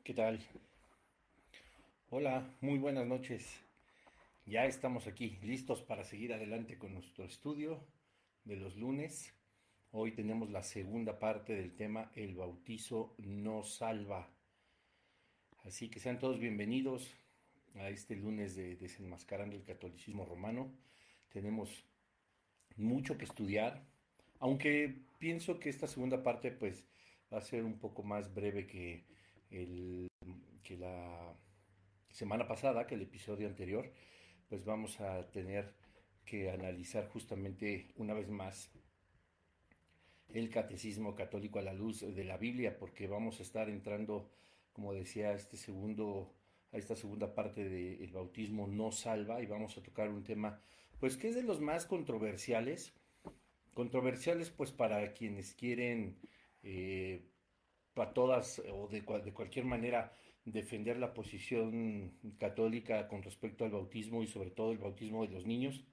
¿Qué tal? Hola, muy buenas noches. Ya estamos aquí, listos para seguir adelante con nuestro estudio de los lunes. Hoy tenemos la segunda parte del tema El bautizo no salva. Así que sean todos bienvenidos a este lunes de Desenmascarando el Catolicismo Romano. Tenemos mucho que estudiar, aunque pienso que esta segunda parte pues va a ser un poco más breve el, que la semana pasada, que el episodio anterior, pues vamos a tener que analizar justamente una vez más el catecismo católico a la luz de la Biblia, porque vamos a estar entrando, como decía, a esta segunda parte del bautismo no salva, y vamos a tocar un tema pues que es de los más controversiales pues para quienes quieren para todas o de cualquier manera defender la posición católica con respecto al bautismo y sobre todo el bautismo de los niños.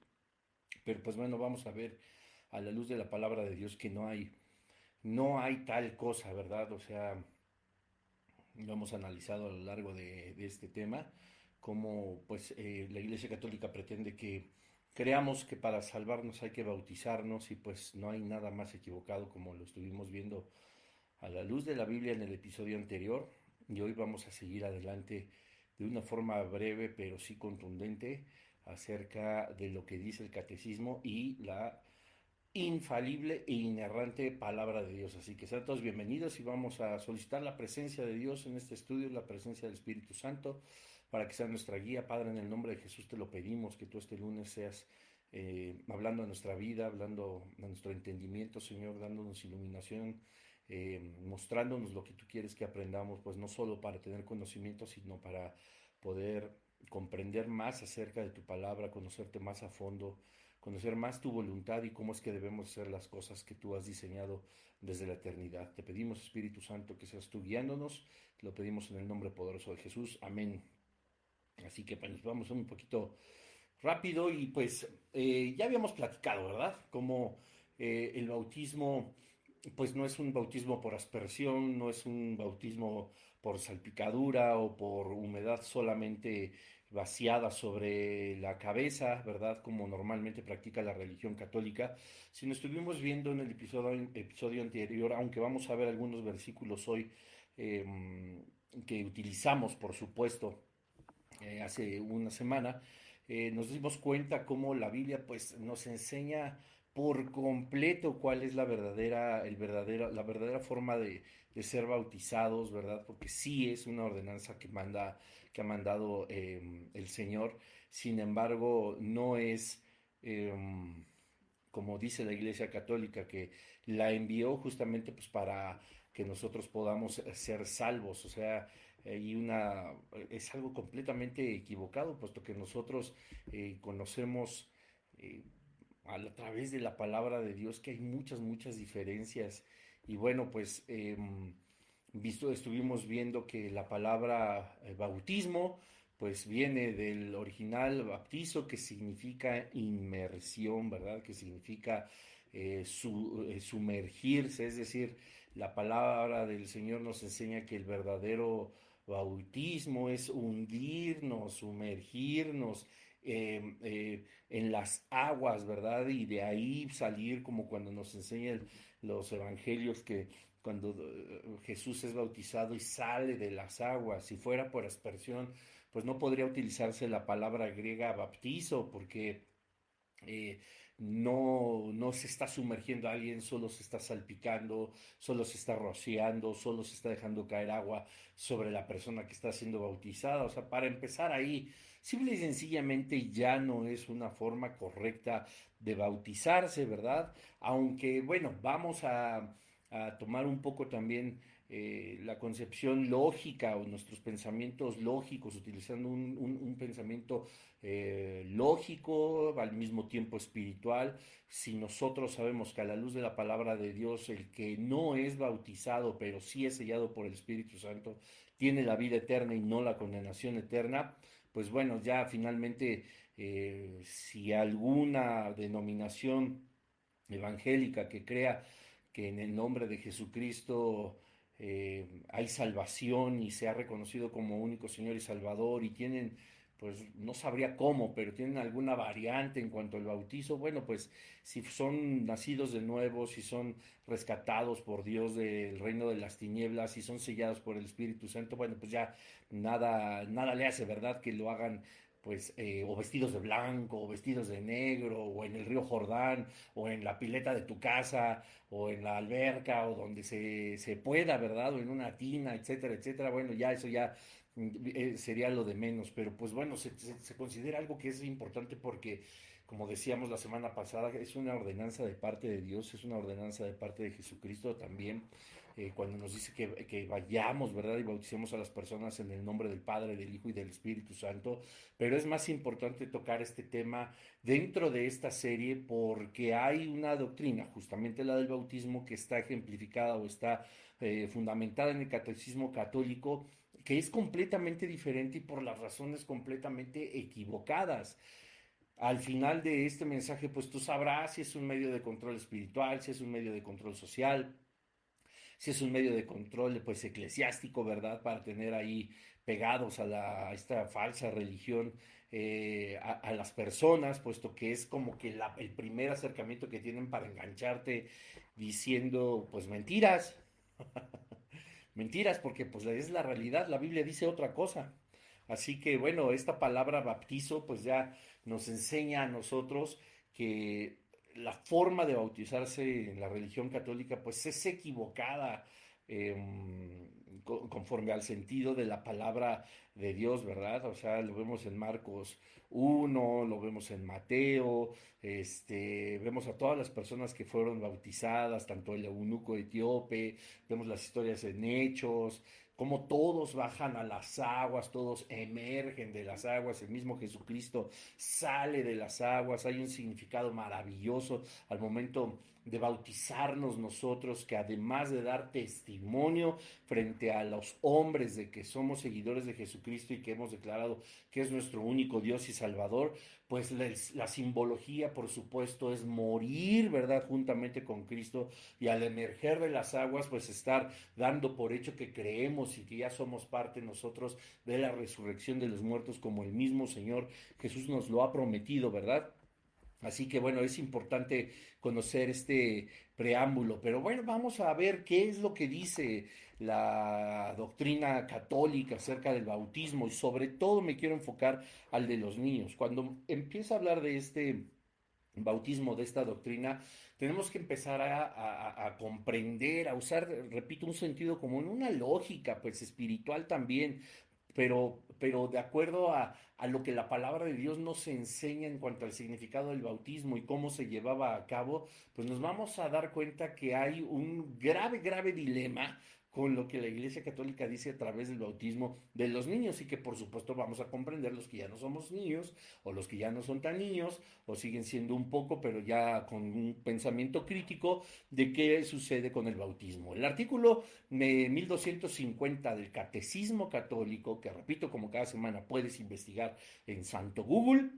Pero pues bueno, vamos a ver a la luz de la palabra de Dios que no hay tal cosa, ¿verdad? O sea, lo hemos analizado a lo largo de este tema, cómo pues la Iglesia Católica pretende que creamos que para salvarnos hay que bautizarnos y pues no hay nada más equivocado como lo estuvimos viendo a la luz de la Biblia en el episodio anterior, y hoy vamos a seguir adelante de una forma breve pero sí contundente acerca de lo que dice el catecismo y la infalible e inerrante palabra de Dios. Así que sean todos bienvenidos y vamos a solicitar la presencia de Dios en este estudio, la presencia del Espíritu Santo, para que sea nuestra guía. Padre, en el nombre de Jesús te lo pedimos, que tú este lunes seas hablando a nuestra vida, hablando a nuestro entendimiento, Señor, dándonos iluminación, mostrándonos lo que tú quieres que aprendamos, pues no solo para tener conocimiento, sino para poder comprender más acerca de tu palabra, conocerte más a fondo, conocer más tu voluntad y cómo es que debemos hacer las cosas que tú has diseñado desde la eternidad. Te pedimos, Espíritu Santo, que seas tú guiándonos, te lo pedimos en el nombre poderoso de Jesús. Amén. Así que pues vamos un poquito rápido y pues ya habíamos platicado, ¿verdad? Como el bautismo pues no es un bautismo por aspersión, no es un bautismo por salpicadura o por humedad solamente vaciada sobre la cabeza, ¿verdad? Como normalmente practica la religión católica, sino estuvimos viendo en el episodio anterior, aunque vamos a ver algunos versículos hoy eh, que utilizamos, por supuesto, hace una semana, nos dimos cuenta cómo la Biblia pues nos enseña por completo cuál es la verdadera forma de ser bautizados, ¿verdad? Porque sí es una ordenanza que ha mandado el Señor. Sin embargo, no es eh, como dice la Iglesia Católica, que la envió justamente pues para que nosotros podamos ser salvos. O sea, es algo completamente equivocado, puesto que nosotros conocemos eh, a través de la palabra de Dios que hay muchas diferencias. Y bueno, pues estuvimos viendo que la palabra bautismo pues viene del original baptizo, que significa inmersión, ¿verdad? Que significa sumergirse, es decir, la palabra del Señor nos enseña que el verdadero bautismo es hundirnos, sumergirnos en las aguas, ¿verdad? Y de ahí salir como cuando nos enseñan los evangelios que cuando Jesús es bautizado y sale de las aguas, si fuera por aspersión, pues no podría utilizarse la palabra griega baptizo, porque eh, no se está sumergiendo a alguien, solo se está salpicando, solo se está rociando, solo se está dejando caer agua sobre la persona que está siendo bautizada. O sea, para empezar ahí, simple y sencillamente ya no es una forma correcta de bautizarse, ¿verdad? Aunque, bueno, vamos a tomar un poco también la concepción lógica o nuestros pensamientos lógicos, utilizando un pensamiento lógico, al mismo tiempo espiritual. Si nosotros sabemos que a la luz de la palabra de Dios, el que no es bautizado, pero sí es sellado por el Espíritu Santo, tiene la vida eterna y no la condenación eterna, pues bueno, ya finalmente, si alguna denominación evangélica que crea que en el nombre de Jesucristo hay salvación y se ha reconocido como único Señor y Salvador y tienen, pues no sabría cómo, pero tienen alguna variante en cuanto al bautizo, bueno, pues si son nacidos de nuevo, si son rescatados por Dios del reino de las tinieblas, si son sellados por el Espíritu Santo, bueno, pues ya nada le hace, ¿verdad? Que lo hagan pues o vestidos de blanco, o vestidos de negro, o en el río Jordán, o en la pileta de tu casa, o en la alberca, o donde se pueda, ¿verdad? O en una tina, etcétera, etcétera. Bueno, ya eso ya sería lo de menos, pero pues bueno, se considera algo que es importante porque, como decíamos la semana pasada, es una ordenanza de parte de Dios, es una ordenanza de parte de Jesucristo también, cuando nos dice que vayamos, ¿verdad? Y bauticemos a las personas en el nombre del Padre, del Hijo y del Espíritu Santo, pero es más importante tocar este tema dentro de esta serie porque hay una doctrina, justamente la del bautismo, que está ejemplificada o está fundamentada en el catecismo católico, que es completamente diferente y por las razones completamente equivocadas. Al final de este mensaje, pues tú sabrás si es un medio de control espiritual, si es un medio de control social, si es un medio de control pues eclesiástico, ¿verdad? Para tener ahí pegados a esta falsa religión a las personas, puesto que es como que el primer acercamiento que tienen para engancharte diciendo pues mentiras, mentiras, porque pues es la realidad, la Biblia dice otra cosa. Así que bueno, esta palabra bautizo pues ya nos enseña a nosotros que la forma de bautizarse en la religión católica pues es equivocada eh, conforme al sentido de la palabra de Dios, ¿verdad? O sea, lo vemos en Marcos 1, lo vemos en Mateo, vemos a todas las personas que fueron bautizadas, tanto el eunuco etíope, vemos las historias en Hechos, como todos bajan a las aguas, todos emergen de las aguas, el mismo Jesucristo sale de las aguas, hay un significado maravilloso al momento de bautizarnos nosotros, que además de dar testimonio frente a los hombres de que somos seguidores de Jesucristo y que hemos declarado que es nuestro único Dios y Salvador, pues la simbología, por supuesto, es morir, ¿verdad?, juntamente con Cristo y al emerger de las aguas, pues estar dando por hecho que creemos y que ya somos parte nosotros de la resurrección de los muertos como el mismo Señor Jesús nos lo ha prometido, ¿verdad? Así que bueno, es importante conocer este preámbulo, pero bueno, vamos a ver qué es lo que dice la doctrina católica acerca del bautismo y sobre todo me quiero enfocar al de los niños. Cuando empieza a hablar de este bautismo, de esta doctrina, tenemos que empezar a comprender, a usar, repito, un sentido común, una lógica pues espiritual también, pero de acuerdo a lo que la palabra de Dios nos enseña en cuanto al significado del bautismo y cómo se llevaba a cabo, pues nos vamos a dar cuenta que hay un grave, grave dilema con lo que la Iglesia Católica dice a través del bautismo de los niños y que por supuesto vamos a comprender los que ya no somos niños o los que ya no son tan niños o siguen siendo un poco, pero ya con un pensamiento crítico de qué sucede con el bautismo. El artículo 1250 del Catecismo Católico, que repito como cada semana puedes investigar en Santo Google,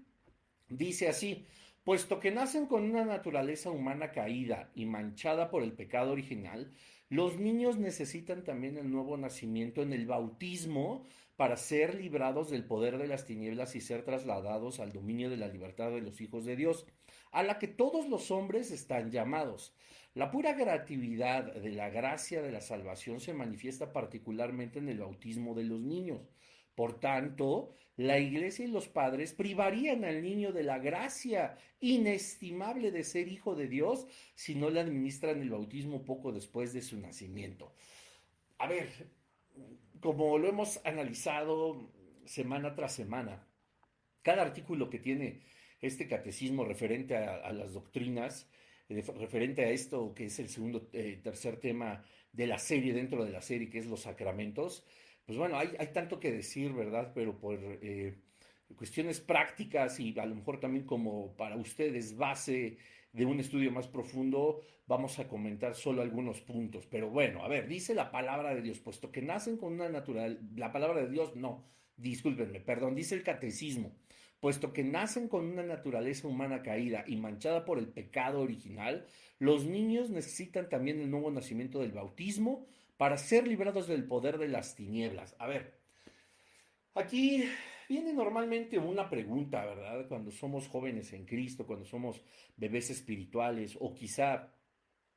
dice así: puesto que nacen con una naturaleza humana caída y manchada por el pecado original, los niños necesitan también el nuevo nacimiento en el bautismo para ser librados del poder de las tinieblas y ser trasladados al dominio de la libertad de los hijos de Dios, a la que todos los hombres están llamados. La pura gratuidad de la gracia de la salvación se manifiesta particularmente en el bautismo de los niños. Por tanto, la Iglesia y los padres privarían al niño de la gracia inestimable de ser hijo de Dios si no le administran el bautismo poco después de su nacimiento. A ver, como lo hemos analizado semana tras semana, cada artículo que tiene este catecismo referente a las doctrinas, referente a esto que es el segundo, tercer tema de la serie, dentro de la serie, que es los sacramentos, pues bueno, hay tanto que decir, ¿verdad? Pero por cuestiones prácticas y a lo mejor también como para ustedes base de un estudio más profundo, vamos a comentar solo algunos puntos. Pero bueno, a ver, dice la palabra de Dios, puesto que nacen con una natural, la palabra de Dios no, discúlpenme, perdón, dice el catecismo, puesto que nacen con una naturaleza humana caída y manchada por el pecado original, los niños necesitan también el nuevo nacimiento del bautismo para ser librados del poder de las tinieblas. A ver, aquí viene normalmente una pregunta, ¿verdad? Cuando somos jóvenes en Cristo, cuando somos bebés espirituales, o quizá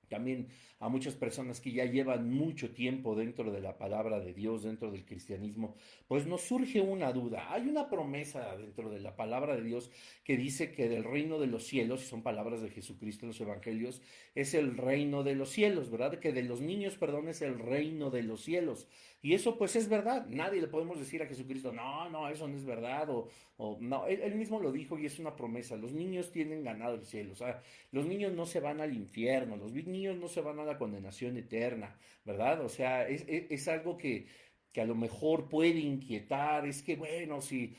también a muchas personas que ya llevan mucho tiempo dentro de la palabra de Dios, dentro del cristianismo, pues nos surge una duda. Hay una promesa dentro de la palabra de Dios que dice que del reino de los cielos, y son palabras de Jesucristo en los evangelios, es el reino de los cielos, ¿verdad? Que de los niños, perdón, es el reino de los cielos. Y eso pues es verdad. Nadie le podemos decir a Jesucristo, no, no, eso no es verdad, o no, él mismo lo dijo y es una promesa. Los niños tienen ganado el cielo. O sea, los niños no se van al infierno, los niños no se van a la condenación eterna, ¿verdad? O sea, es algo que a lo mejor puede inquietar, es que bueno, si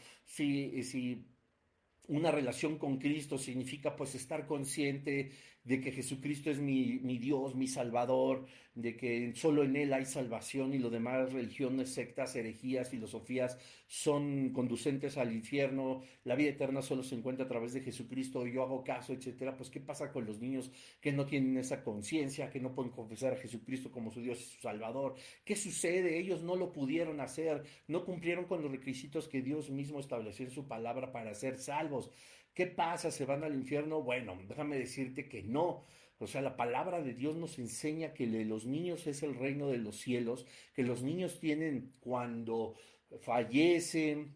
una relación con Cristo significa pues estar consciente de que Jesucristo es mi Dios, mi Salvador, de que solo en Él hay salvación y lo demás, religiones, sectas, herejías, filosofías, son conducentes al infierno, la vida eterna solo se encuentra a través de Jesucristo, yo hago caso, etcétera. Pues ¿qué pasa con los niños que no tienen esa conciencia, que no pueden confesar a Jesucristo como su Dios y su Salvador? ¿Qué sucede? Ellos no lo pudieron hacer, no cumplieron con los requisitos que Dios mismo estableció en su palabra para ser salvos. ¿Qué pasa? ¿Se van al infierno? Bueno, déjame decirte que no. O sea, la palabra de Dios nos enseña que los niños es el reino de los cielos, que los niños tienen cuando fallecen,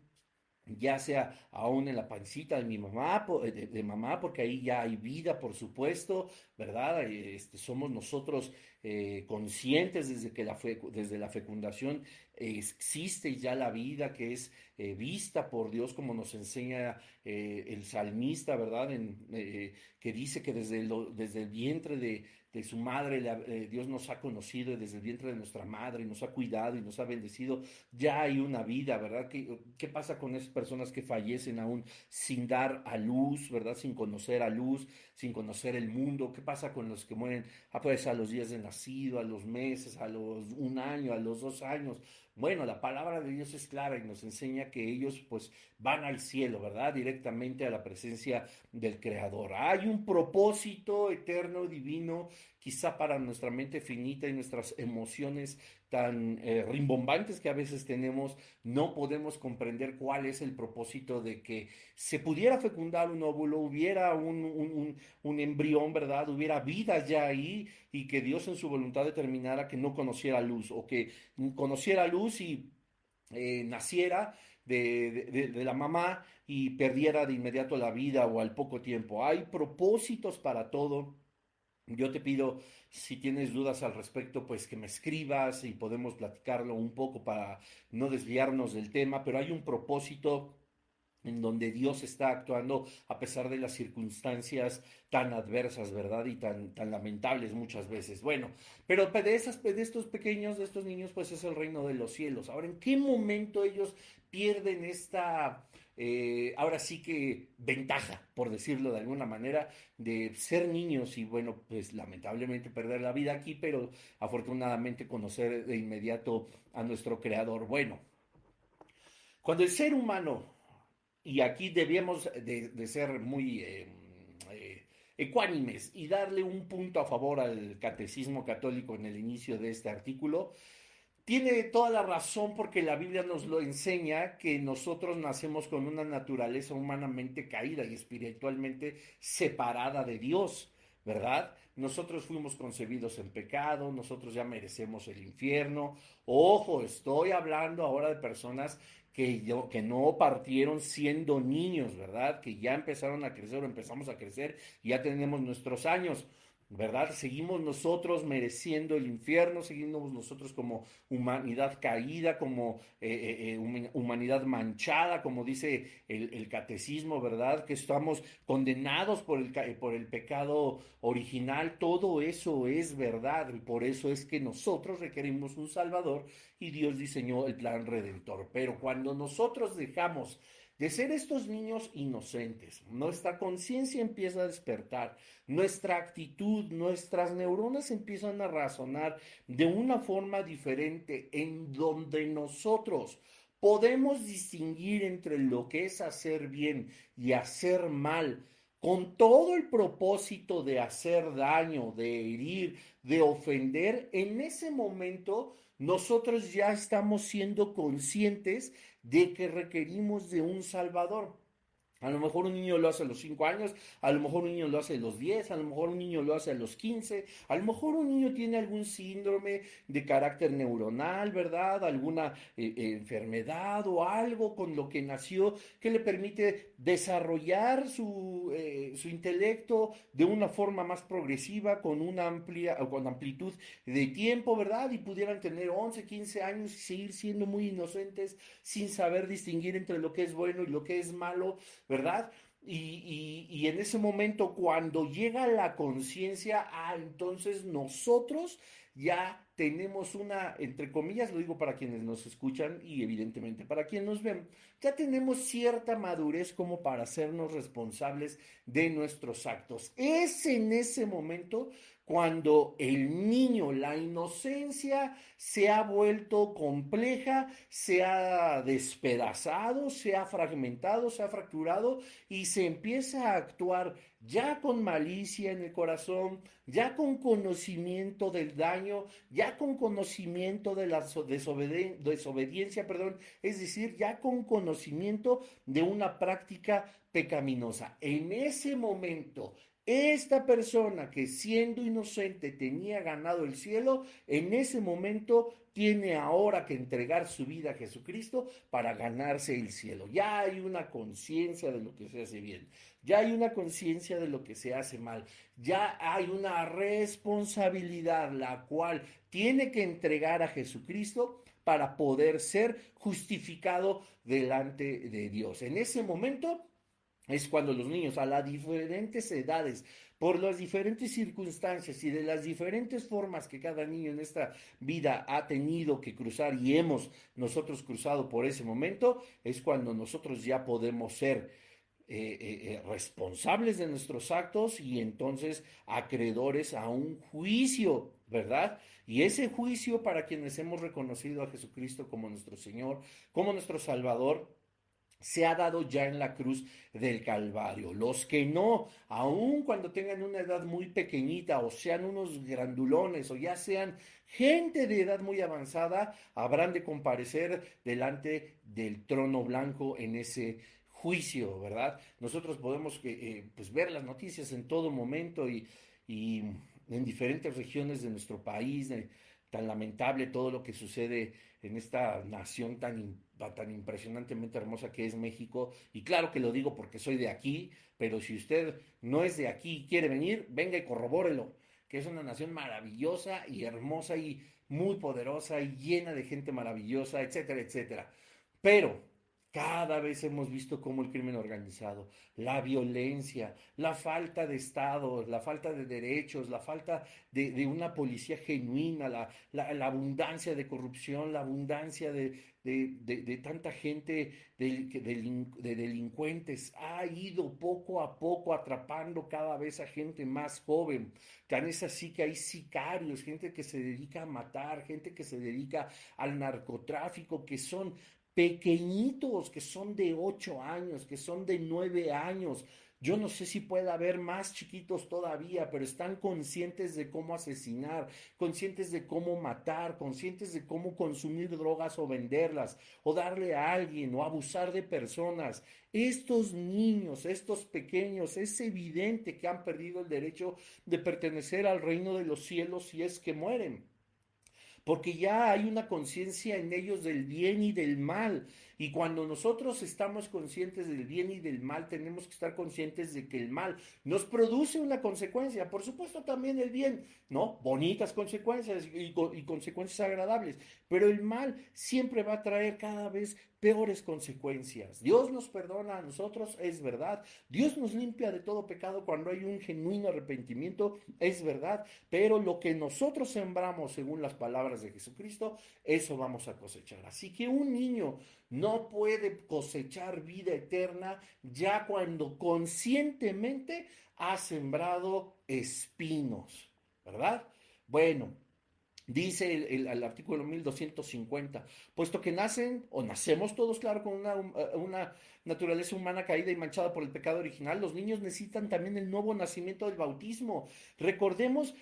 ya sea aún en la pancita de mi mamá, de mamá, porque ahí ya hay vida, por supuesto, ¿verdad? Somos nosotros conscientes desde la fecundación existe ya la vida que es vista por Dios, como nos enseña el salmista, ¿verdad? Que dice que desde el vientre de su madre, Dios nos ha conocido, y desde el vientre de nuestra madre nos ha cuidado y nos ha bendecido. Ya hay una vida, ¿verdad? ¿Qué pasa con esas personas que fallecen aún sin dar a luz, ¿verdad? Sin conocer a luz, sin conocer el mundo. ¿Qué pasa con los que mueren pues, a los días de nacido, a los meses, a los un año, a los 2 años? Bueno, la palabra de Dios es clara y nos enseña que ellos pues van al cielo, ¿verdad? Directamente a la presencia del Creador. Hay un propósito eterno, divino, quizá para nuestra mente finita y nuestras emociones tan rimbombantes que a veces tenemos, no podemos comprender cuál es el propósito de que se pudiera fecundar un óvulo, hubiera un embrión, ¿verdad? Hubiera vida ya ahí y que Dios en su voluntad determinara que no conociera luz o que conociera luz y naciera de la mamá y perdiera de inmediato la vida o al poco tiempo. Hay propósitos para todo. Yo te pido, si tienes dudas al respecto, pues que me escribas y podemos platicarlo un poco para no desviarnos del tema, pero hay un propósito en donde Dios está actuando a pesar de las circunstancias tan adversas, ¿verdad? Y tan lamentables muchas veces. Bueno, pero de estos pequeños, de estos niños, pues es el reino de los cielos. Ahora, ¿en qué momento ellos pierden esta, ahora sí que ventaja, por decirlo de alguna manera, de ser niños y bueno, pues lamentablemente perder la vida aquí, pero afortunadamente conocer de inmediato a nuestro Creador? Bueno, cuando el ser humano y aquí debíamos de ser muy ecuánimes y darle un punto a favor al catecismo católico en el inicio de este artículo. Tiene toda la razón porque la Biblia nos lo enseña que nosotros nacemos con una naturaleza humanamente caída y espiritualmente separada de Dios, ¿verdad? Nosotros fuimos concebidos en pecado, nosotros ya merecemos el infierno. Ojo, estoy hablando ahora de personas que no partieron siendo niños, ¿verdad? Que ya empezaron a crecer o empezamos a crecer y ya tenemos nuestros años. ¿Verdad? Seguimos nosotros mereciendo el infierno, seguimos nosotros como humanidad caída, como humanidad manchada, como dice el catecismo, ¿verdad? Que estamos condenados por el pecado original. Todo eso es verdad y por eso es que nosotros requerimos un Salvador y Dios diseñó el plan redentor. Pero cuando nosotros dejamos de ser estos niños inocentes, nuestra conciencia empieza a despertar, nuestra actitud, nuestras neuronas empiezan a razonar de una forma diferente en donde nosotros podemos distinguir entre lo que es hacer bien y hacer mal con todo el propósito de hacer daño, de herir, de ofender, en ese momento nosotros ya estamos siendo conscientes de que requerimos de un Salvador. A lo mejor un niño lo hace a los 5 años, a lo mejor un niño lo hace a los 10, a lo mejor un niño lo hace a los 15, a lo mejor un niño tiene algún síndrome de carácter neuronal, ¿verdad? Alguna enfermedad o algo con lo que nació que le permite desarrollar su intelecto de una forma más progresiva, con una amplia, o con amplitud de tiempo, ¿verdad? Y pudieran tener 11, 15 años y seguir siendo muy inocentes sin saber distinguir entre lo que es bueno y lo que es malo, ¿verdad? Y en ese momento, cuando llega la conciencia, entonces nosotros ya tenemos una, entre comillas, lo digo para quienes nos escuchan y evidentemente para quienes nos ven, ya tenemos cierta madurez como para hacernos responsables de nuestros actos. Es en ese momento cuando el niño, la inocencia se ha vuelto compleja, se ha despedazado, se ha fragmentado, se ha fracturado y se empieza a actuar ya con malicia en el corazón, ya con conocimiento del daño, ya con conocimiento de la desobediencia, perdón, es decir, ya con conocimiento de una práctica pecaminosa. En ese momento, esta persona que siendo inocente tenía ganado el cielo, en ese momento tiene ahora que entregar su vida a Jesucristo para ganarse el cielo. Ya hay una conciencia de lo que se hace bien, ya hay una conciencia de lo que se hace mal, ya hay una responsabilidad la cual tiene que entregar a Jesucristo para poder ser justificado delante de Dios. En ese momento es cuando los niños a las diferentes edades, por las diferentes circunstancias y de las diferentes formas que cada niño en esta vida ha tenido que cruzar y hemos nosotros cruzado por ese momento, es cuando nosotros ya podemos ser responsables de nuestros actos y entonces acreedores a un juicio, ¿verdad? Y ese juicio para quienes hemos reconocido a Jesucristo como nuestro Señor, como nuestro Salvador, se ha dado ya en la cruz del Calvario. Los que no, aun cuando tengan una edad muy pequeñita o sean unos grandulones o ya sean gente de edad muy avanzada, habrán de comparecer delante del trono blanco en ese juicio, ¿verdad? Nosotros podemos pues ver las noticias en todo momento y en diferentes regiones de nuestro país, tan lamentable todo lo que sucede en esta nación tan impresionantemente hermosa que es México. Y claro que lo digo porque soy de aquí, pero si usted no es de aquí y quiere venir, venga y corrobórelo, que es una nación maravillosa y hermosa y muy poderosa y llena de gente maravillosa, etcétera, etcétera. Pero cada vez hemos visto cómo el crimen organizado, la violencia, la falta de Estado, la falta de derechos, la falta de una policía genuina, la abundancia de corrupción, la abundancia de tanta gente, de delincuentes, ha ido poco a poco atrapando cada vez a gente más joven. Tan es así que hay sicarios, gente que se dedica a matar, gente que se dedica al narcotráfico, que son pequeñitos, que son de 8 años, que son de 9 años. Yo no sé si puede haber más chiquitos todavía, pero están conscientes de cómo asesinar, conscientes de cómo matar, conscientes de cómo consumir drogas o venderlas, o darle a alguien, o abusar de personas. Estos niños, estos pequeños, es evidente que han perdido el derecho de pertenecer al reino de los cielos si es que mueren, porque ya hay una conciencia en ellos del bien y del mal. Y cuando nosotros estamos conscientes del bien y del mal, tenemos que estar conscientes de que el mal nos produce una consecuencia. Por supuesto también el bien, ¿no? Bonitas consecuencias y consecuencias agradables. Pero el mal siempre va a traer cada vez peores consecuencias. Dios nos perdona a nosotros, es verdad. Dios nos limpia de todo pecado cuando hay un genuino arrepentimiento, es verdad. Pero lo que nosotros sembramos, según las palabras de Jesucristo, eso vamos a cosechar. Así que un niño no puede cosechar vida eterna ya cuando conscientemente ha sembrado espinos, ¿verdad? Bueno, dice el artículo 1250, puesto que nacen o nacemos todos, claro, con naturaleza humana caída y manchada por el pecado original, los niños necesitan también el nuevo nacimiento del bautismo. Recordemos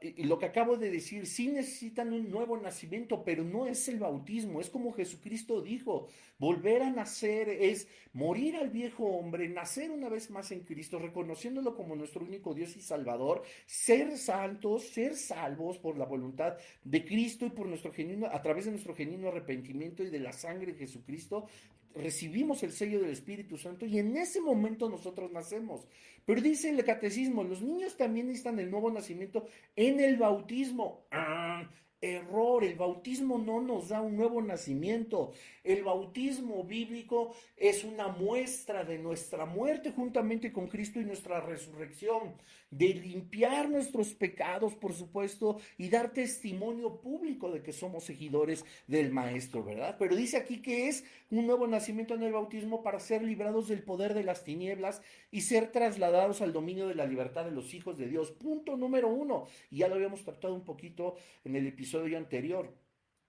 y lo que acabo de decir, sí necesitan un nuevo nacimiento, pero no es el bautismo, es como Jesucristo dijo, volver a nacer es morir al viejo hombre, nacer una vez más en Cristo, reconociéndolo como nuestro único Dios y Salvador, ser santos, ser salvos por la voluntad de Cristo y por nuestro genuino, a través de nuestro genuino arrepentimiento y de la sangre de Jesucristo, recibimos el sello del Espíritu Santo y en ese momento nosotros nacemos. Pero dice el catecismo, los niños también necesitan el nuevo nacimiento en el bautismo. Error, el bautismo no nos da un nuevo nacimiento. El bautismo bíblico es una muestra de nuestra muerte juntamente con Cristo y nuestra resurrección, de limpiar nuestros pecados, por supuesto, y dar testimonio público de que somos seguidores del Maestro, ¿verdad? Pero dice aquí que es un nuevo nacimiento en el bautismo para ser librados del poder de las tinieblas y ser trasladados al dominio de la libertad de los hijos de Dios. Punto número 1. Y ya lo habíamos tratado un poquito en el episodio anterior.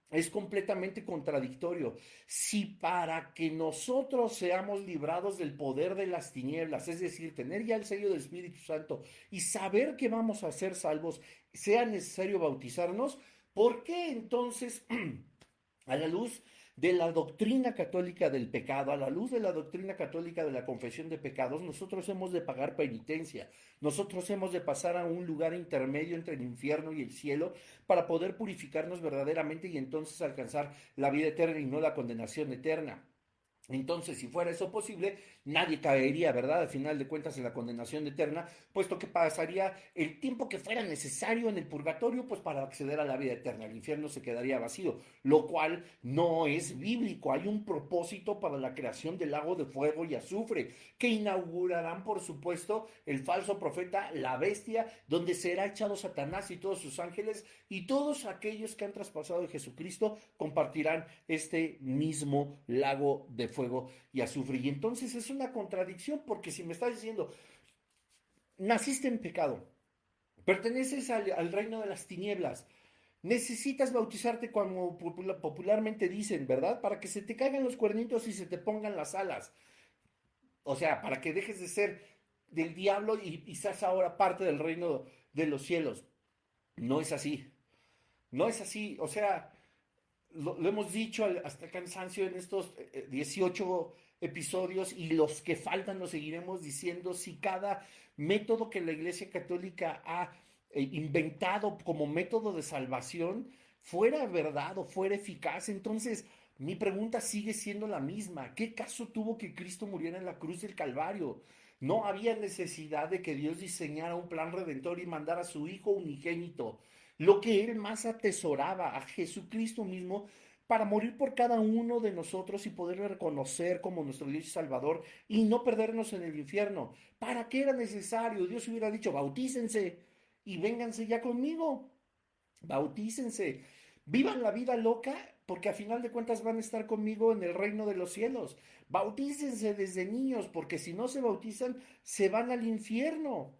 Es completamente contradictorio. Si para que nosotros seamos librados del poder de las tinieblas, es decir, tener ya el sello del Espíritu Santo y saber que vamos a ser salvos, sea necesario bautizarnos, ¿por qué entonces, a la luz de la doctrina católica del pecado, a la luz de la doctrina católica de la confesión de pecados, nosotros hemos de pagar penitencia, nosotros hemos de pasar a un lugar intermedio entre el infierno y el cielo para poder purificarnos verdaderamente y entonces alcanzar la vida eterna y no la condenación eterna? Entonces, si fuera eso posible, nadie caería, ¿verdad? Al final de cuentas, en la condenación eterna, puesto que pasaría el tiempo que fuera necesario en el purgatorio, pues para acceder a la vida eterna. El infierno se quedaría vacío, lo cual no es bíblico. Hay un propósito para la creación del lago de fuego y azufre, que inaugurarán, por supuesto, el falso profeta, la bestia, donde será echado Satanás y todos sus ángeles, y todos aquellos que han traspasado de Jesucristo compartirán este mismo lago de fuego y azufre. Y entonces es una contradicción, porque si me estás diciendo, naciste en pecado, perteneces al reino de las tinieblas, necesitas bautizarte como popularmente dicen, ¿verdad? Para que se te caigan los cuernitos y se te pongan las alas. O sea, para que dejes de ser del diablo y seas ahora parte del reino de los cielos. No es así. No es así. O sea, lo hemos dicho hasta cansancio en estos 18 episodios y los que faltan lo seguiremos diciendo. Si cada método que la Iglesia Católica ha inventado como método de salvación fuera verdad o fuera eficaz, entonces mi pregunta sigue siendo la misma. ¿Qué caso tuvo que Cristo muriera en la cruz del Calvario? No había necesidad de que Dios diseñara un plan redentor y mandara a su Hijo unigénito, lo que él más atesoraba, a Jesucristo mismo, para morir por cada uno de nosotros y poderle reconocer como nuestro Dios y Salvador y no perdernos en el infierno. ¿Para qué era necesario? Dios hubiera dicho, bautícense y vénganse ya conmigo, bautícense, vivan la vida loca, porque a final de cuentas van a estar conmigo en el reino de los cielos. Bautícense desde niños, porque si no se bautizan, se van al infierno,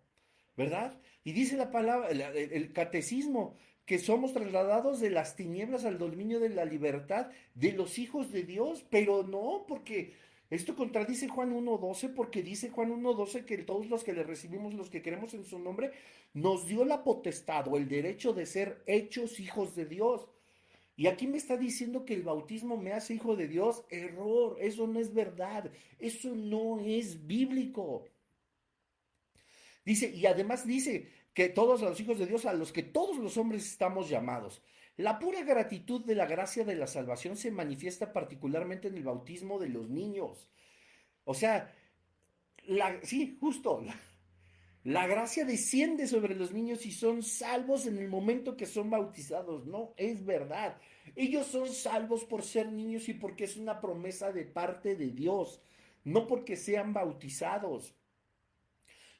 ¿verdad? Y dice la palabra, el catecismo, que somos trasladados de las tinieblas al dominio de la libertad de los hijos de Dios, pero no, porque esto contradice Juan 1.12, porque dice Juan 1.12 que todos los que le recibimos, los que queremos en su nombre, nos dio la potestad o el derecho de ser hechos hijos de Dios. Y aquí me está diciendo que el bautismo me hace hijo de Dios. Error, eso no es verdad, eso no es bíblico. Dice, y además dice que todos los hijos de Dios, a los que todos los hombres estamos llamados. La pura gratitud de la gracia de la salvación se manifiesta particularmente en el bautismo de los niños. O sea, sí, justo, la gracia desciende sobre los niños y son salvos en el momento que son bautizados. No, es verdad. Ellos son salvos por ser niños y porque es una promesa de parte de Dios, no porque sean bautizados.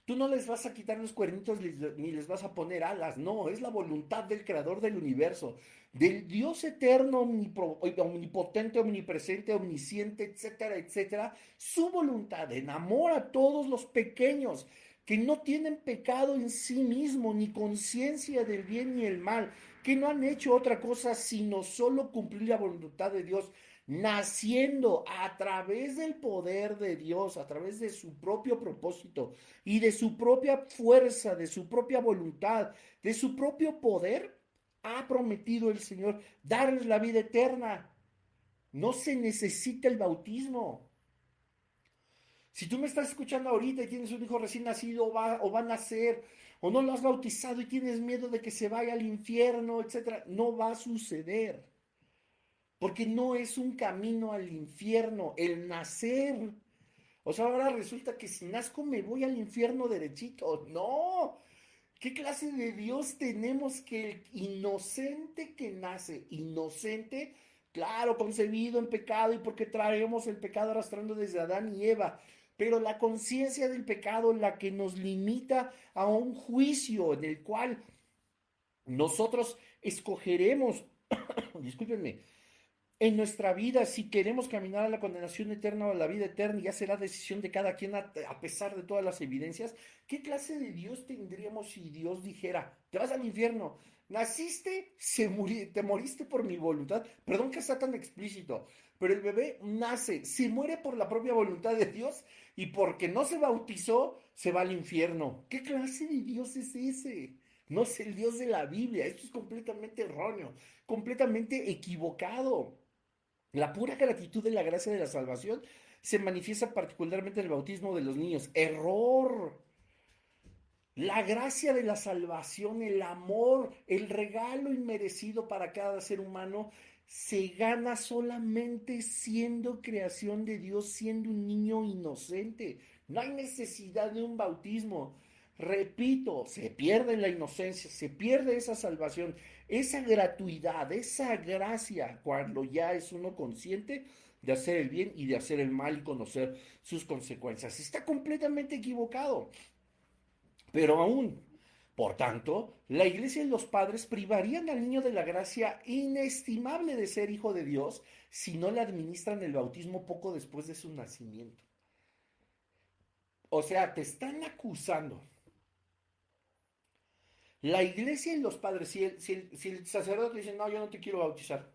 Tú no les vas a quitar los cuernitos ni les vas a poner alas, no, es la voluntad del creador del universo, del Dios eterno, omnipotente, omnipresente, omnisciente, etcétera, etcétera. Su voluntad enamora a todos los pequeños que no tienen pecado en sí mismo, ni conciencia del bien ni el mal, que no han hecho otra cosa sino solo cumplir la voluntad de Dios, naciendo a través del poder de Dios, a través de su propio propósito y de su propia fuerza, de su propia voluntad, de su propio poder, ha prometido el Señor darles la vida eterna. No se necesita el bautismo. Si tú me estás escuchando ahorita y tienes un hijo recién nacido o va a nacer, o no lo has bautizado y tienes miedo de que se vaya al infierno, etcétera, no va a suceder. Porque no es un camino al infierno el nacer. O sea, ahora resulta que si nazco me voy al infierno derechito. No. ¿Qué clase de Dios tenemos que el inocente que nace, inocente, claro, concebido en pecado y porque traemos el pecado arrastrando desde Adán y Eva, pero la conciencia del pecado la que nos limita a un juicio en el cual nosotros escogeremos, discúlpenme, en nuestra vida, si queremos caminar a la condenación eterna o a la vida eterna, ya será decisión de cada quien a pesar de todas las evidencias. ¿Qué clase de Dios tendríamos si Dios dijera, te vas al infierno, naciste, te moriste por mi voluntad? Perdón que sea tan explícito, pero el bebé nace, se muere por la propia voluntad de Dios y porque no se bautizó, se va al infierno. ¿Qué clase de Dios es ese? No es el Dios de la Biblia, esto es completamente erróneo, completamente equivocado. La pura gratitud de la gracia de la salvación se manifiesta particularmente en el bautismo de los niños. Error. La gracia de la salvación, el amor, el regalo inmerecido para cada ser humano se gana solamente siendo creación de Dios, siendo un niño inocente. No hay necesidad de un bautismo. Repito, se pierde la inocencia, se pierde esa salvación, esa gratuidad, esa gracia cuando ya es uno consciente de hacer el bien y de hacer el mal y conocer sus consecuencias. Está completamente equivocado. Pero aún, por tanto, la iglesia y los padres privarían al niño de la gracia inestimable de ser hijo de Dios si no le administran el bautismo poco después de su nacimiento. O sea, te están acusando. La iglesia y los padres, si el sacerdote dice, no, yo no te quiero bautizar,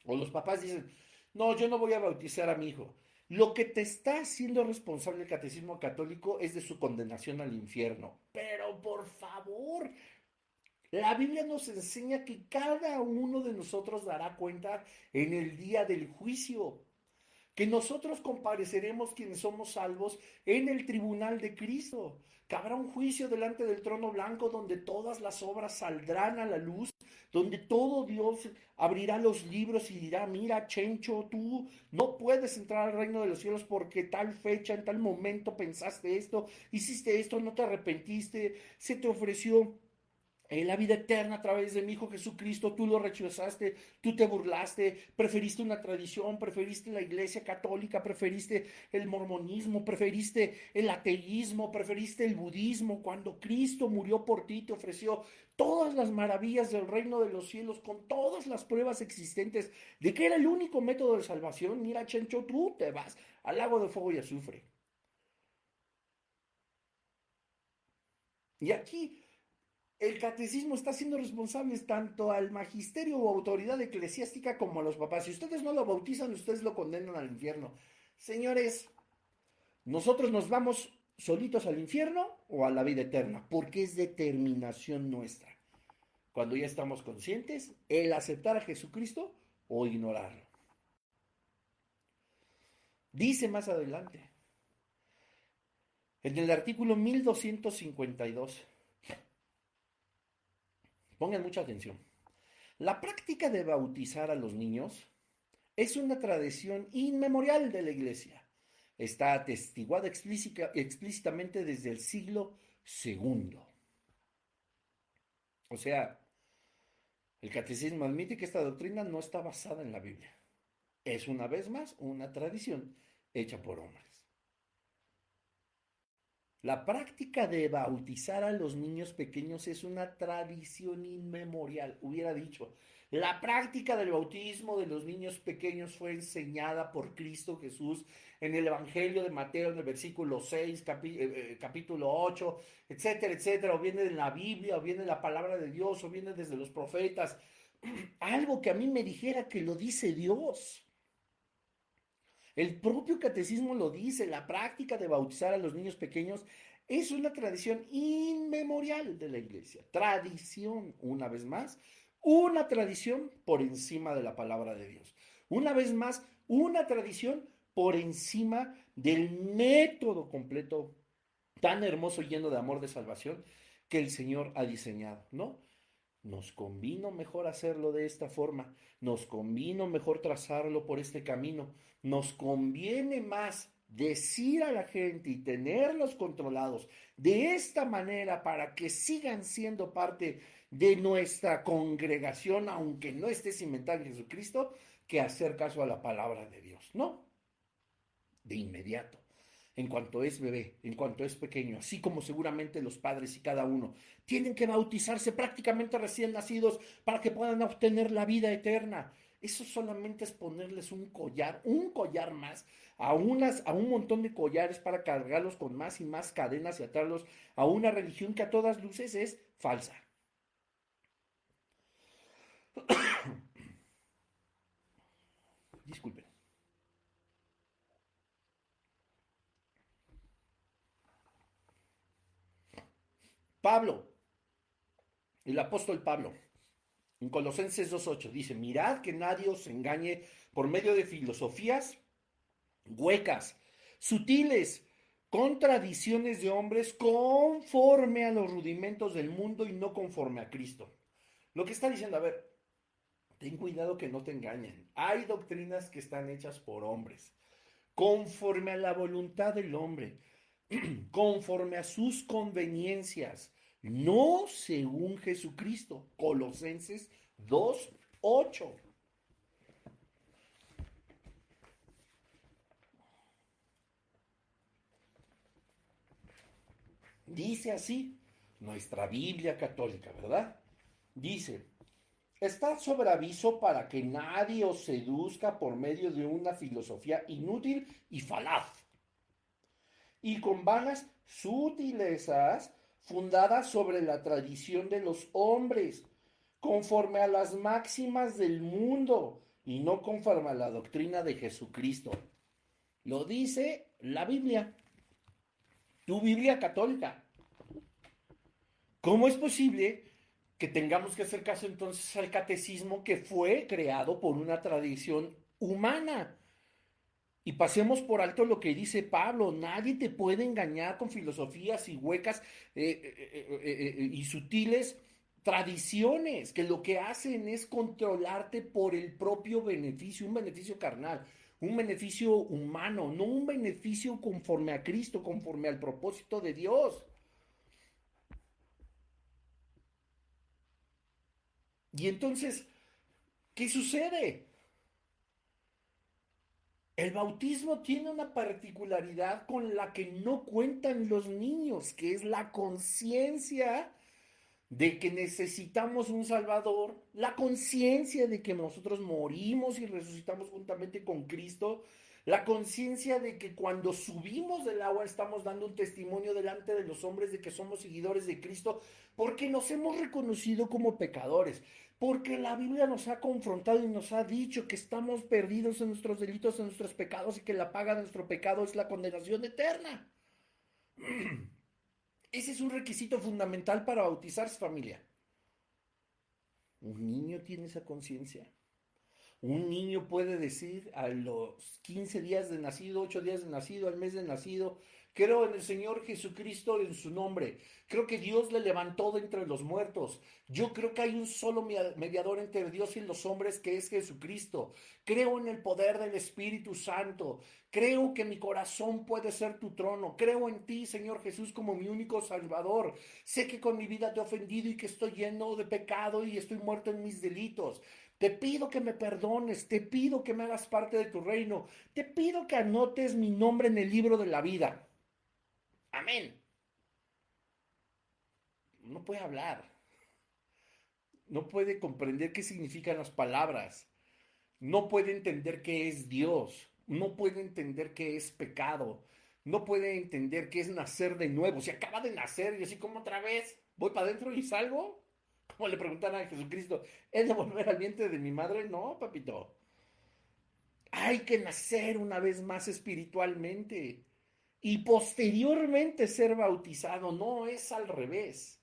o los papás dicen, no, yo no voy a bautizar a mi hijo, lo que te está haciendo responsable el catecismo católico es de su condenación al infierno. Pero por favor, la Biblia nos enseña que cada uno de nosotros dará cuenta en el día del juicio, que nosotros compareceremos quienes somos salvos en el tribunal de Cristo, que habrá un juicio delante del trono blanco donde todas las obras saldrán a la luz, donde todo Dios abrirá los libros y dirá, mira, Chencho, tú no puedes entrar al reino de los cielos porque tal fecha, en tal momento pensaste esto, hiciste esto, no te arrepentiste, se te ofreció la vida eterna a través de mi Hijo Jesucristo, tú lo rechazaste, tú te burlaste, preferiste una tradición, preferiste la iglesia católica, preferiste el mormonismo, preferiste el ateísmo, preferiste el budismo, cuando Cristo murió por ti, te ofreció todas las maravillas del reino de los cielos, con todas las pruebas existentes de que era el único método de salvación. Mira, Chencho, tú te vas al lago de fuego y azufre. Y aquí el catecismo está siendo responsables tanto al magisterio o autoridad eclesiástica como a los papás. Si ustedes no lo bautizan, ustedes lo condenan al infierno. Señores, nosotros nos vamos solitos al infierno o a la vida eterna, porque es determinación nuestra. Cuando ya estamos conscientes, el aceptar a Jesucristo o ignorarlo. Dice más adelante, en el artículo 1252, pongan mucha atención. La práctica de bautizar a los niños es una tradición inmemorial de la Iglesia. Está atestiguada explícitamente desde el siglo segundo. O sea, el catecismo admite que esta doctrina no está basada en la Biblia. Es una vez más una tradición hecha por hombres. La práctica de bautizar a los niños pequeños es una tradición inmemorial. Hubiera dicho, la práctica del bautismo de los niños pequeños fue enseñada por Cristo Jesús en el Evangelio de Mateo, en el versículo 6, capítulo 8, etcétera, etcétera. O viene de la Biblia, o viene de la palabra de Dios, o viene desde los profetas. Algo que a mí me dijera que lo dice Dios. El propio catecismo lo dice, la práctica de bautizar a los niños pequeños es una tradición inmemorial de la iglesia. Tradición, una vez más, una tradición por encima de la palabra de Dios. Una vez más, una tradición por encima del método completo tan hermoso, lleno de amor de salvación que el Señor ha diseñado, ¿no? Nos convino mejor hacerlo de esta forma, nos convino mejor trazarlo por este camino, nos conviene más decir a la gente y tenerlos controlados de esta manera para que sigan siendo parte de nuestra congregación, aunque no esté cimentada en Jesucristo, que hacer caso a la palabra de Dios, ¿no? De inmediato, en cuanto es bebé, en cuanto es pequeño, así como seguramente los padres y cada uno tienen que bautizarse prácticamente recién nacidos para que puedan obtener la vida eterna. Eso solamente es ponerles un collar más, a un montón de collares para cargarlos con más y más cadenas y atarlos a una religión que a todas luces es falsa. Disculpen. Pablo, el apóstol Pablo, en Colosenses 2.8 dice, mirad que nadie os engañe por medio de filosofías huecas, sutiles, contradicciones de hombres conforme a los rudimentos del mundo y no conforme a Cristo. Lo que está diciendo, a ver, ten cuidado que no te engañen. Hay doctrinas que están hechas por hombres, conforme a la voluntad del hombre, conforme a sus conveniencias, no según Jesucristo. Colosenses 2:8. Dice así nuestra Biblia católica, ¿verdad? Dice, estad sobre aviso para que nadie os seduzca por medio de una filosofía inútil y falaz, y con vanas sutilezas fundadas sobre la tradición de los hombres, conforme a las máximas del mundo y no conforme a la doctrina de Jesucristo. Lo dice la Biblia, tu Biblia católica. ¿Cómo es posible que tengamos que hacer caso entonces al catecismo que fue creado por una tradición humana? Y pasemos por alto lo que dice Pablo, nadie te puede engañar con filosofías y huecas y sutiles tradiciones, que lo que hacen es controlarte por el propio beneficio, un beneficio carnal, un beneficio humano, no un beneficio conforme a Cristo, conforme al propósito de Dios. Y entonces, ¿qué sucede? El bautismo tiene una particularidad con la que no cuentan los niños, que es la conciencia de que necesitamos un Salvador, la conciencia de que nosotros morimos y resucitamos juntamente con Cristo, la conciencia de que cuando subimos del agua estamos dando un testimonio delante de los hombres de que somos seguidores de Cristo, porque nos hemos reconocido como pecadores, porque la Biblia nos ha confrontado y nos ha dicho que estamos perdidos en nuestros delitos, en nuestros pecados y que la paga de nuestro pecado es la condenación eterna. Ese es un requisito fundamental para bautizarse, familia. Un niño tiene esa conciencia. Un niño puede decir a los 15 días de nacido, 8 días de nacido, al mes de nacido, creo en el Señor Jesucristo en su nombre. Creo que Dios le levantó de entre los muertos. Yo creo que hay un solo mediador entre Dios y los hombres que es Jesucristo. Creo en el poder del Espíritu Santo. Creo que mi corazón puede ser tu trono. Creo en ti, Señor Jesús, como mi único Salvador. Sé que con mi vida te he ofendido y que estoy lleno de pecado y estoy muerto en mis delitos. Te pido que me perdones, te pido que me hagas parte de tu reino, te pido que anotes mi nombre en el libro de la vida. Amén. No puede hablar, no puede comprender qué significan las palabras, no puede entender qué es Dios, no puede entender qué es pecado, no puede entender qué es nacer de nuevo. Si acaba de nacer y así como otra vez, voy para adentro y salgo. Como le preguntan a Jesucristo, ¿he de volver al vientre de mi madre? No, papito. Hay que nacer una vez más espiritualmente y posteriormente ser bautizado. No, es al revés.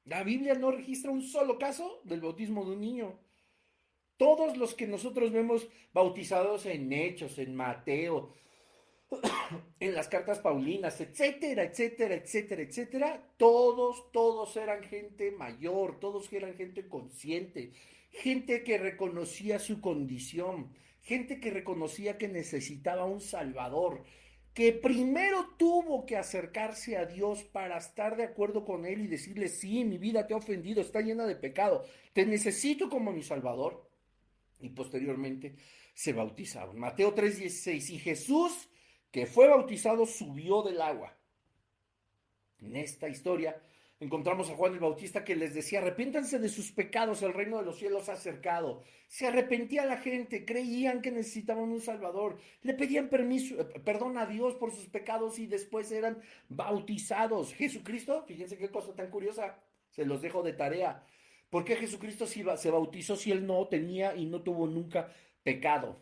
La Biblia no registra un solo caso del bautismo de un niño. Todos los que nosotros vemos bautizados en Hechos, en Mateo, en las cartas Paulinas, etcétera, etcétera, etcétera, etcétera, todos eran gente mayor, todos eran gente consciente, gente que reconocía su condición, gente que reconocía que necesitaba un Salvador, que primero tuvo que acercarse a Dios para estar de acuerdo con Él y decirle, sí, mi vida te ha ofendido, está llena de pecado, te necesito como mi Salvador, y posteriormente se bautizaron. Mateo 3:16, y Jesús, que fue bautizado, subió del agua. En esta historia encontramos a Juan el Bautista que les decía, arrepiéntanse de sus pecados, el reino de los cielos se ha acercado. Se arrepentía la gente, creían que necesitaban un Salvador, le pedían perdón a Dios por sus pecados y después eran bautizados. Jesucristo, fíjense qué cosa tan curiosa, se los dejo de tarea. ¿Por qué Jesucristo se bautizó si él no tenía y no tuvo nunca pecado?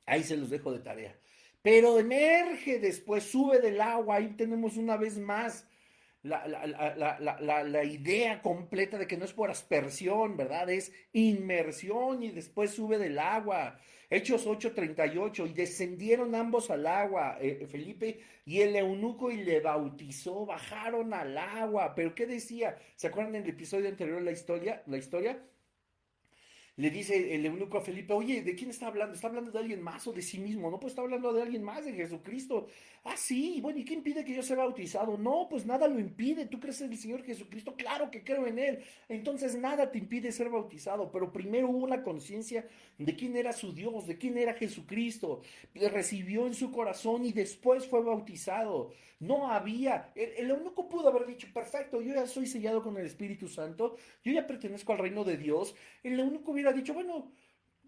Ahí se los dejo de tarea. Pero emerge después, sube del agua, ahí tenemos una vez más la idea completa de que no es por aspersión, ¿verdad? Es inmersión y después sube del agua. Hechos 8:38, y descendieron ambos al agua, Felipe y el eunuco, y le bautizó, bajaron al agua. Pero ¿qué decía? ¿Se acuerdan en el episodio anterior la historia? Le dice el eunuco a Felipe, oye, ¿de quién está hablando? ¿Está hablando de alguien más o de sí mismo? No, pues está hablando de alguien más, de Jesucristo. Ah, sí, bueno, ¿y qué impide que yo sea bautizado? No, pues nada lo impide. ¿Tú crees en el Señor Jesucristo? Claro que creo en Él. Entonces nada te impide ser bautizado, pero primero hubo una conciencia de quién era su Dios, de quién era Jesucristo. Le recibió en su corazón y después fue bautizado. No había, el eunuco pudo haber dicho, perfecto, yo ya soy sellado con el Espíritu Santo, yo ya pertenezco al reino de Dios. El eunuco hubiera dicho, bueno,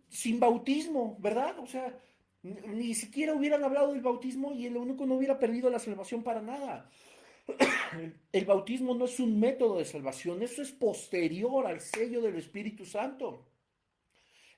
sin bautismo, ¿verdad? O sea, ni siquiera hubieran hablado del bautismo y el eunuco no hubiera perdido la salvación para nada. El bautismo no es un método de salvación, eso es posterior al sello del Espíritu Santo.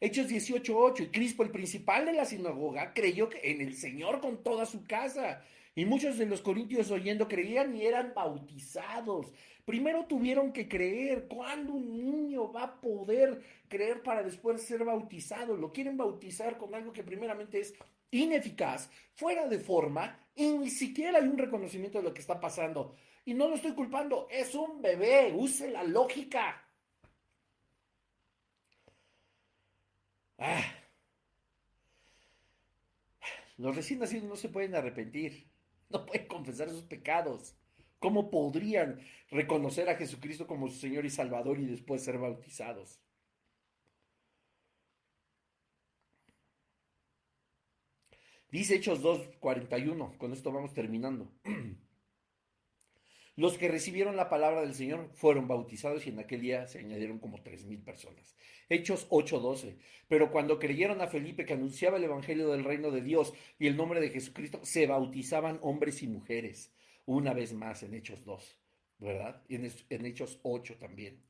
Hechos 18:8, y Crispo, el principal de la sinagoga, creyó en el Señor con toda su casa. Y muchos de los corintios oyendo creían y eran bautizados. Primero tuvieron que creer. ¿Cuándo un niño va a poder creer para después ser bautizado? Lo quieren bautizar con algo que primeramente es ineficaz, fuera de forma, y ni siquiera hay un reconocimiento de lo que está pasando. Y no lo estoy culpando, es un bebé, use la lógica. Ah, los recién nacidos no se pueden arrepentir, no pueden confesar sus pecados. ¿Cómo podrían reconocer a Jesucristo como su Señor y Salvador y después ser bautizados? Dice Hechos 2:41, con esto vamos terminando. Los que recibieron la palabra del Señor fueron bautizados y en aquel día se añadieron como 3,000 personas. Hechos 8:12. Pero cuando creyeron a Felipe que anunciaba el evangelio del reino de Dios y el nombre de Jesucristo, se bautizaban hombres y mujeres. Una vez más en Hechos 2, ¿verdad? Y en Hechos 8 también.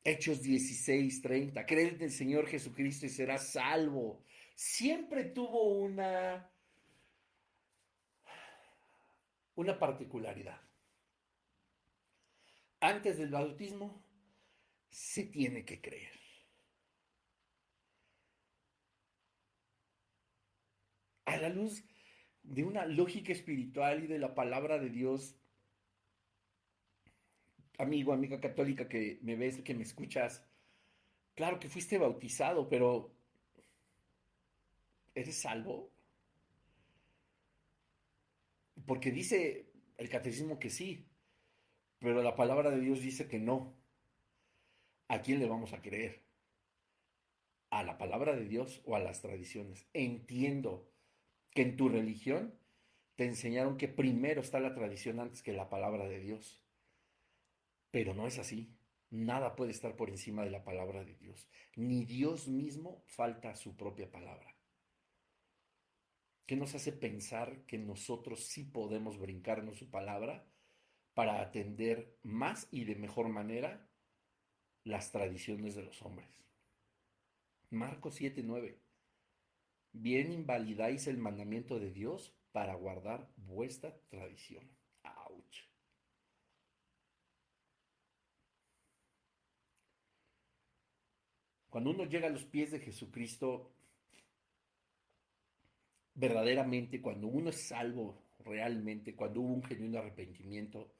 Hechos 16:30. Cree en el Señor Jesucristo y serás salvo. Siempre tuvo una particularidad. Antes del bautismo se tiene que creer. A la luz de una lógica espiritual y de la palabra de Dios, amigo, amiga católica que me ves, que me escuchas, claro que fuiste bautizado, pero ¿eres salvo? Porque dice el catecismo que sí, pero la palabra de Dios dice que no. ¿A quién le vamos a creer? ¿A la palabra de Dios o a las tradiciones? Entiendo que en tu religión te enseñaron que primero está la tradición antes que la palabra de Dios. Pero no es así. Nada puede estar por encima de la palabra de Dios. Ni Dios mismo falta a su propia palabra. ¿Qué nos hace pensar que nosotros sí podemos brincarnos su palabra para atender más y de mejor manera las tradiciones de los hombres. Marcos 7:9. Bien invalidáis el mandamiento de Dios para guardar vuestra tradición. ¡Auch! Cuando uno llega a los pies de Jesucristo, verdaderamente, cuando uno es salvo realmente, cuando hubo un genuino arrepentimiento,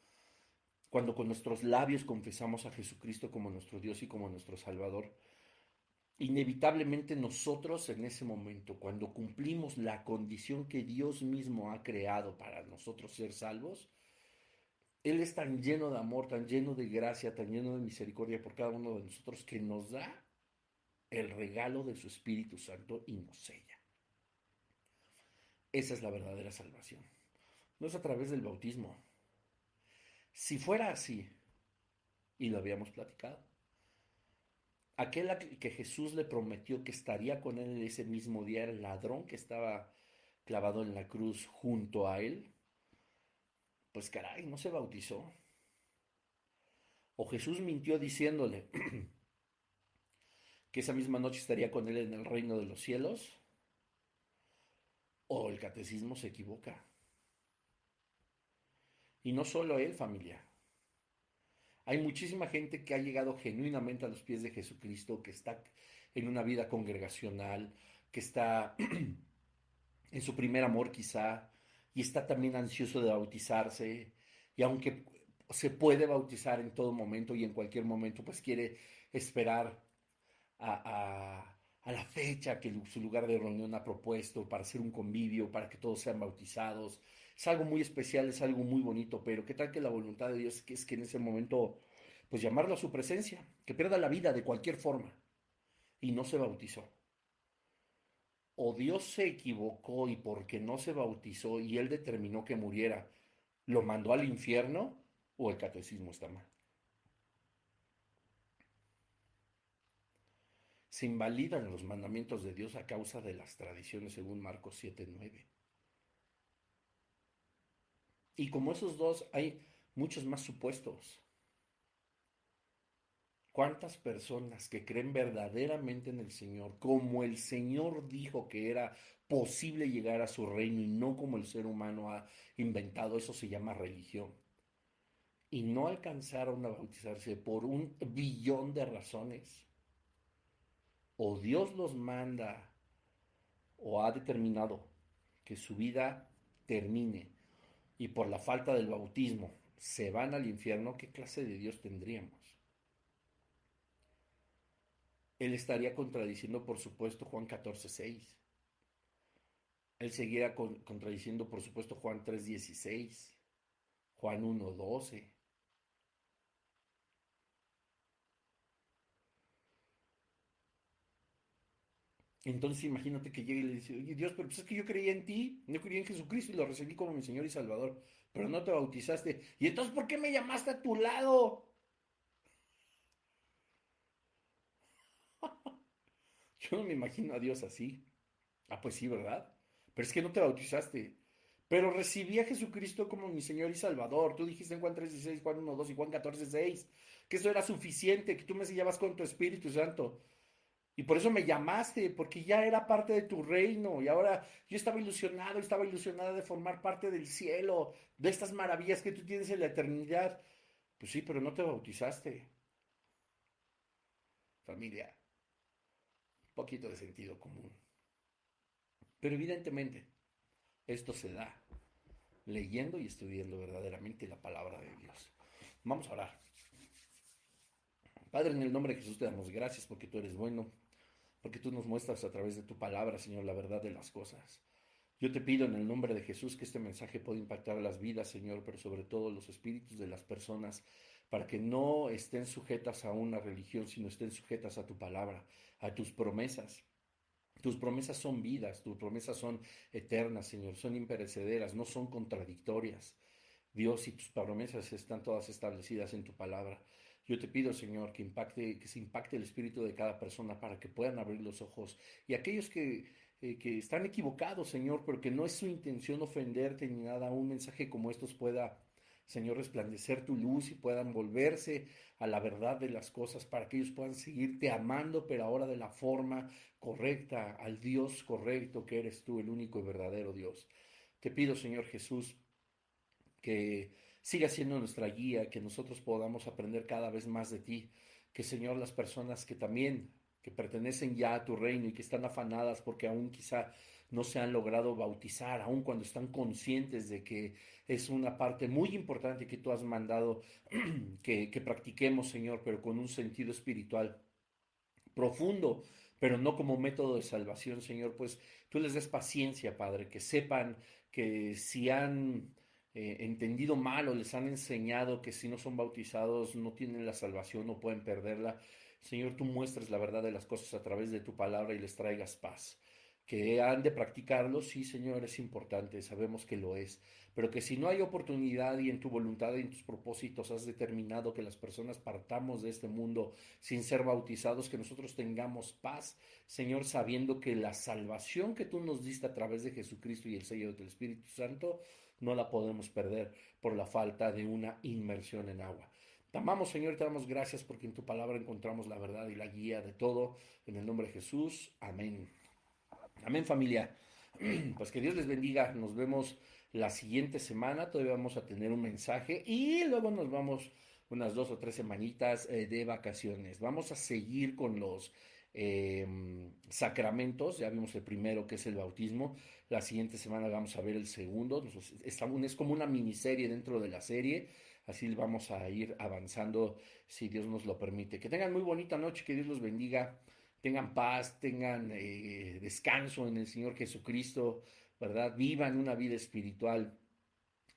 cuando con nuestros labios confesamos a Jesucristo como nuestro Dios y como nuestro Salvador, inevitablemente nosotros en ese momento, cuando cumplimos la condición que Dios mismo ha creado para nosotros ser salvos, Él es tan lleno de amor, tan lleno de gracia, tan lleno de misericordia por cada uno de nosotros que nos da el regalo de su Espíritu Santo y nos sella. Esa es la verdadera salvación. No es a través del bautismo. Si fuera así, y lo habíamos platicado, aquel que Jesús le prometió que estaría con él ese mismo día era el ladrón que estaba clavado en la cruz junto a él, pues caray, no se bautizó. O Jesús mintió diciéndole que esa misma noche estaría con él en el reino de los cielos, o el catecismo se equivoca. Y no solo él, familia. Hay muchísima gente que ha llegado genuinamente a los pies de Jesucristo, que está en una vida congregacional, que está en su primer amor quizá, y está también ansioso de bautizarse, y aunque se puede bautizar en todo momento y en cualquier momento, pues quiere esperar a la fecha que su lugar de reunión ha propuesto para hacer un convivio, para que todos sean bautizados. Es algo muy especial, es algo muy bonito, pero ¿qué tal que la voluntad de Dios es que en ese momento, pues llamarlo a su presencia, que pierda la vida de cualquier forma y no se bautizó? O Dios se equivocó y porque no se bautizó y él determinó que muriera, lo mandó al infierno, o el catecismo está mal. Se invalidan los mandamientos de Dios a causa de las tradiciones según Marcos 7:9. Y como esos dos hay muchos más supuestos. ¿Cuántas personas que creen verdaderamente en el Señor, como el Señor dijo que era posible llegar a su reino y no como el ser humano ha inventado? Eso se llama religión. Y no alcanzaron a bautizarse por un billón de razones. O Dios los manda o ha determinado que su vida termine y por la falta del bautismo se van al infierno. ¿Qué clase de Dios tendríamos? Él estaría contradiciendo, por supuesto, Juan 14:6. Él seguirá contradiciendo, por supuesto, Juan 3:16, Juan 1:12. Entonces imagínate que llegue y le dice: oye Dios, pero pues es que yo creía en ti, yo creía en Jesucristo y lo recibí como mi Señor y Salvador, pero no te bautizaste. ¿Y entonces por qué me llamaste a tu lado? Yo no me imagino a Dios así. Ah, pues sí, ¿verdad? Pero es que no te bautizaste. Pero recibí a Jesucristo como mi Señor y Salvador. Tú dijiste en Juan 3:16, Juan 1:2 y Juan 14:6 que eso era suficiente, que tú me sellabas con tu Espíritu Santo. Y por eso me llamaste, porque ya era parte de tu reino. Y ahora yo estaba ilusionado, estaba ilusionada de formar parte del cielo, de estas maravillas que tú tienes en la eternidad. Pues sí, pero no te bautizaste. Familia, un poquito de sentido común. Pero evidentemente, esto se da leyendo y estudiando verdaderamente la palabra de Dios. Vamos a orar. Padre, en el nombre de Jesús te damos gracias porque tú eres bueno, porque tú nos muestras a través de tu palabra, Señor, la verdad de las cosas. Yo te pido en el nombre de Jesús que este mensaje pueda impactar las vidas, Señor, pero sobre todo los espíritus de las personas, para que no estén sujetas a una religión, sino estén sujetas a tu palabra, a tus promesas. Tus promesas son vidas, tus promesas son eternas, Señor, son imperecederas, no son contradictorias. Dios, y tus promesas están todas establecidas en tu palabra. Yo te pido, Señor, que se impacte el espíritu de cada persona para que puedan abrir los ojos. Y aquellos que están equivocados, Señor, pero que no es su intención ofenderte ni nada, un mensaje como estos pueda Señor, resplandecer tu luz y puedan volverse a la verdad de las cosas para que ellos puedan seguirte amando, pero ahora de la forma correcta, al Dios correcto que eres tú, el único y verdadero Dios. Te pido, Señor Jesús, que siga siendo nuestra guía, que nosotros podamos aprender cada vez más de ti, que Señor, las personas que también, que pertenecen ya a tu reino y que están afanadas porque aún quizá no se han logrado bautizar, aun cuando están conscientes de que es una parte muy importante que tú has mandado que practiquemos, Señor, pero con un sentido espiritual profundo, pero no como método de salvación, Señor, pues tú les des paciencia, Padre, que sepan que si han entendido mal o les han enseñado que si no son bautizados no tienen la salvación, no pueden perderla, Señor, tú muestres la verdad de las cosas a través de tu palabra y les traigas paz. Que han de practicarlo, sí, Señor, es importante, sabemos que lo es, pero que si no hay oportunidad y en tu voluntad y en tus propósitos has determinado que las personas partamos de este mundo sin ser bautizados, que nosotros tengamos paz, Señor, sabiendo que la salvación que tú nos diste a través de Jesucristo y el sello del Espíritu Santo, no la podemos perder por la falta de una inmersión en agua. Te amamos, Señor, y te damos gracias porque en tu palabra encontramos la verdad y la guía de todo. En el nombre de Jesús, amén. Amén, familia. Pues que Dios les bendiga. Nos vemos la siguiente semana. Todavía vamos a tener un mensaje y luego nos vamos unas 2 o 3 semanitas de vacaciones. Vamos a seguir con los sacramentos. Ya vimos el primero, que es el bautismo. La siguiente semana vamos a ver el segundo. Es como una miniserie dentro de la serie. Así vamos a ir avanzando si Dios nos lo permite. Que tengan muy bonita noche. Que Dios los bendiga, tengan paz, tengan descanso en el Señor Jesucristo, ¿verdad? Vivan una vida espiritual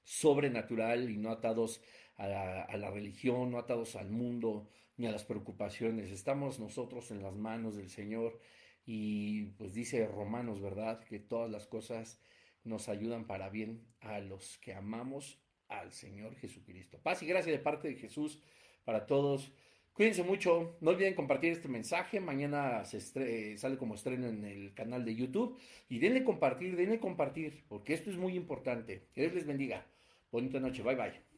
sobrenatural y no atados a la religión, no atados al mundo ni a las preocupaciones. Estamos nosotros en las manos del Señor y pues dice Romanos, ¿verdad? Que todas las cosas nos ayudan para bien a los que amamos al Señor Jesucristo. Paz y gracia de parte de Jesús para todos. Cuídense mucho, no olviden compartir este mensaje, mañana sale como estreno en el canal de YouTube y denle compartir, porque esto es muy importante. Que Dios les bendiga. Bonita noche, bye bye.